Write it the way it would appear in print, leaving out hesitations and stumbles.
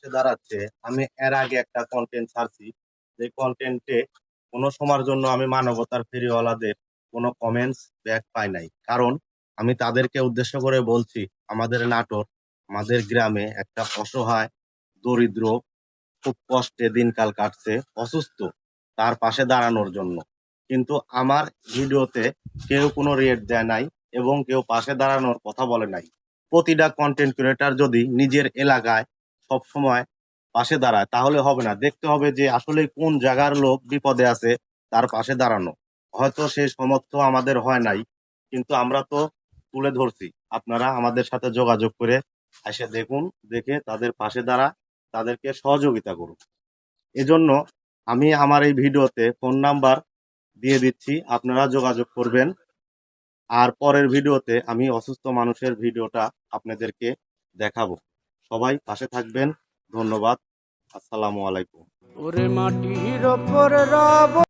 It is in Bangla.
পাশে দাঁড়াচ্ছে। আমি এর আগে একটা কন্টেন্ট ছাড়ছি, যে কন্টেন্টে কোনো সময়ের জন্য আমি মানবতার ফেরিওয়ালাদের কোনো কমেন্টস ব্যাক পাই নাই। কারণ আমি তাদেরকে উদ্দেশ্য করে বলছি, আমাদের নাটোর, আমাদের গ্রামে একটা অসহায় দরিদ্র খুব কষ্টে দিনকাল কাটছে, অসুস্থ, তার পাশে দাঁড়ানোর জন্য। কিন্তু আমার ভিডিওতে কেউ কোনো রেট দেয় নাই এবং কেউ পাশে দাঁড়ানোর কথা বলে নাই। প্রতিটা কন্টেন্ট ক্রিয়েটর যদি নিজের এলাকায় সব সময় পাশে দাঁড়ায় তাহলে হবে না, দেখতে হবে যে আসলে কোন জায়গার লোক বিপদে আছে, তার পাশে দাঁড়ানো। হয়তো সেই সামর্থ্য আমাদের হয় নাই, কিন্তু আমরা তো তুলে ধরছি। আপনারা আমাদের সাথে যোগাযোগ করে এসে দেখুন, দেখে তাদের পাশে দাঁড়া, তাদেরকে সহযোগিতা করুন। এজন্য আমি আমার এই ভিডিওতে ফোন নাম্বার দিয়ে দিচ্ছি, আপনারা যোগাযোগ করবেন। আর পরের ভিডিওতে আমি অসুস্থ মানুষের ভিডিওটা আপনাদেরকে দেখাবো। সবাই পাশে থাকবেন। ধন্যবাদ। আসসালামু আলাইকুম। ওরে মাটির ওপর রব